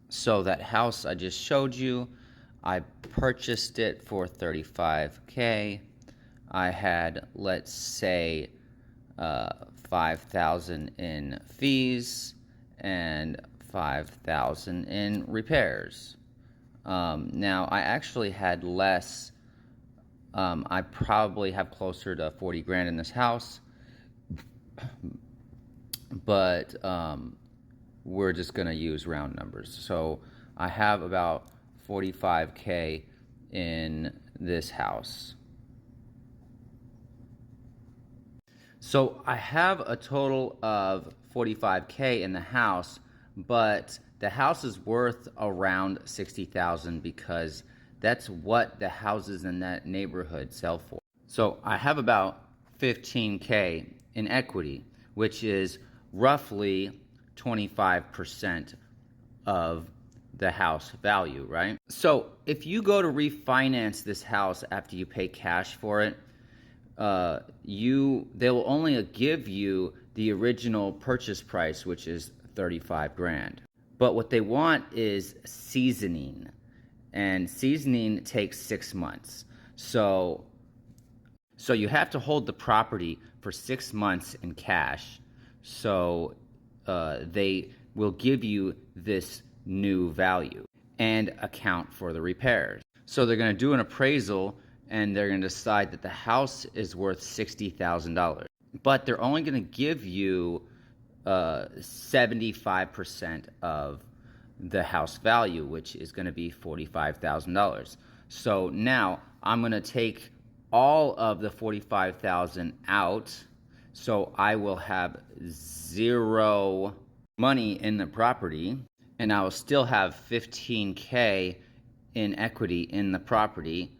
So that house I just showed you, I purchased it for $35K. I had, let's say, $5,000 in fees and $5,000 in repairs. Now I actually had less. I probably have closer to 40 grand in this house, but we're just gonna use round numbers. So I have about 45K in this house. So I have a total of 45K in the house, but the house is worth around 60,000 because that's what the houses in that neighborhood sell for. So I have about 15K in equity, which is roughly 25% of the house value, right? So if you go to refinance this house after you pay cash for it, they will only give you the original purchase price, which is 35 grand. But what they want is seasoning, and seasoning takes 6 months. So you have to hold the property for 6 months in cash. So they will give you this new value and account for the repairs. So they're going to do an appraisal and they're going to decide that the house is worth $60,000. But they're only going to give you 75% of the house value, which is going to be $45,000. So now I'm going to take all of the $45,000 out, so I will have zero money in the property, and I will still have 15K in equity in the property.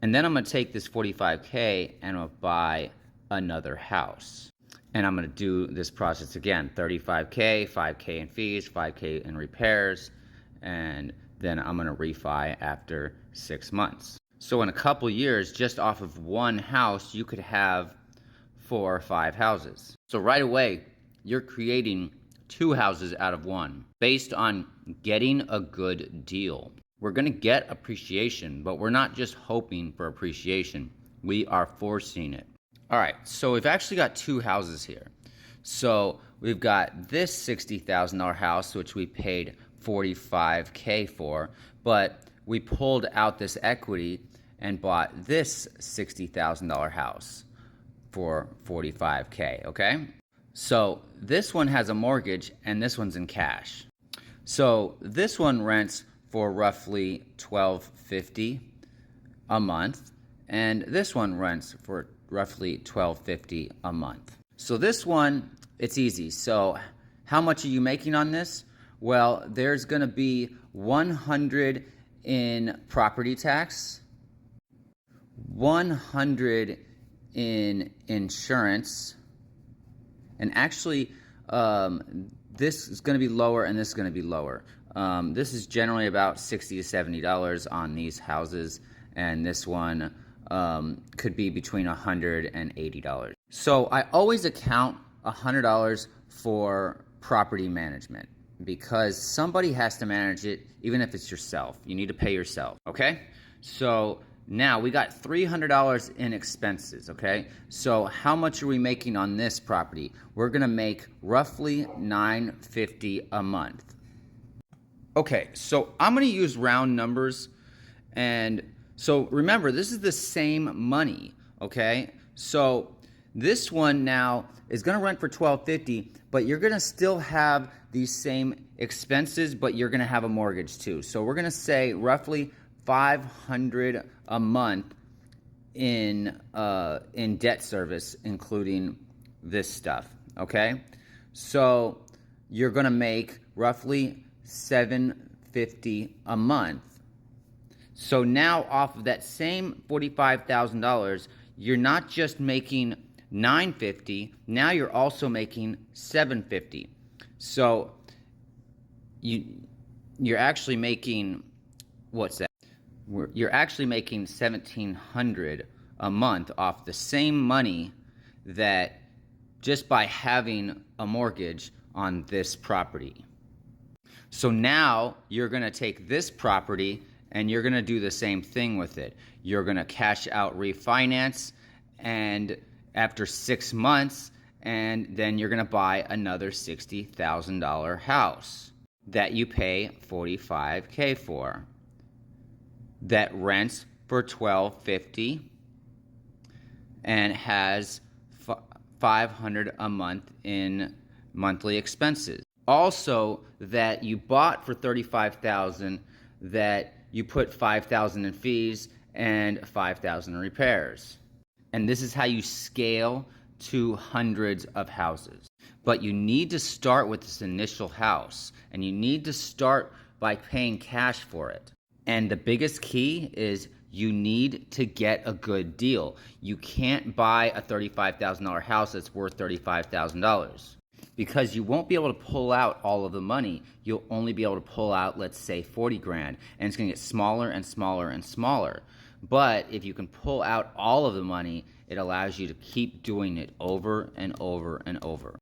And then I'm going to take this 45K and I'll buy another house. And I'm going to do this process again. 35K, 5K in fees, 5K in repairs, and then I'm going to refi after 6 months. So in a couple years, just off of one house, you could have 4 or 5 houses. So right away, you're creating 2 houses out of one based on getting a good deal. We're going to get appreciation, but we're not just hoping for appreciation. We are forcing it. All right, so we've actually got 2 houses here. So we've got this $60,000 house, which we paid 45K for, but we pulled out this equity and bought this $60,000 house for 45K, okay? So this one has a mortgage and this one's in cash. So this one rents for roughly $1,250 a month, and this one rents for roughly $1,250 a month. So this one, it's easy. So how much are you making on this? Well, there's going to be 100 in property tax, 100 in insurance, and actually this is going to be lower and this is going to be lower. This is generally about $60 to $70 on these houses, and this one could be between $100 and $80. So I always account $100 for property management because somebody has to manage it, even if it's yourself. You need to pay yourself, okay? So now we got $300 in expenses, okay? So how much are we making on this property? We're gonna make roughly $950 a month. Okay, so I'm going to use round numbers, and so remember, this is the same money, okay? So this one now is going to rent for $1,250, but you're going to still have these same expenses, but you're going to have a mortgage too. So we're going to say roughly $500 a month in debt service, including this stuff, okay? So you're going to make roughly $750 a month. So now off of that same $45,000, you're not just making $950, now you're also making $750. So you're actually making, what's that? You're actually making $1,700 a month off the same money that just by having a mortgage on this property. So now you're going to take this property and you're going to do the same thing with it. You're going to cash out refinance and after 6 months, and then you're going to buy another $60,000 house that you pay $45K for, that rents for $1,250 and has $500 a month in monthly expenses. Also, that you bought for $35,000, that you put $5,000 in fees and $5,000 in repairs. And this is how you scale to hundreds of houses. But you need to start with this initial house, and you need to start by paying cash for it. And the biggest key is you need to get a good deal. You can't buy a $35,000 house that's worth $35,000 because you won't be able to pull out all of the money. You'll only be able to pull out, let's say, 40 grand, and it's going to get smaller and smaller and smaller. But if you can pull out all of the money, it allows you to keep doing it over and over and over.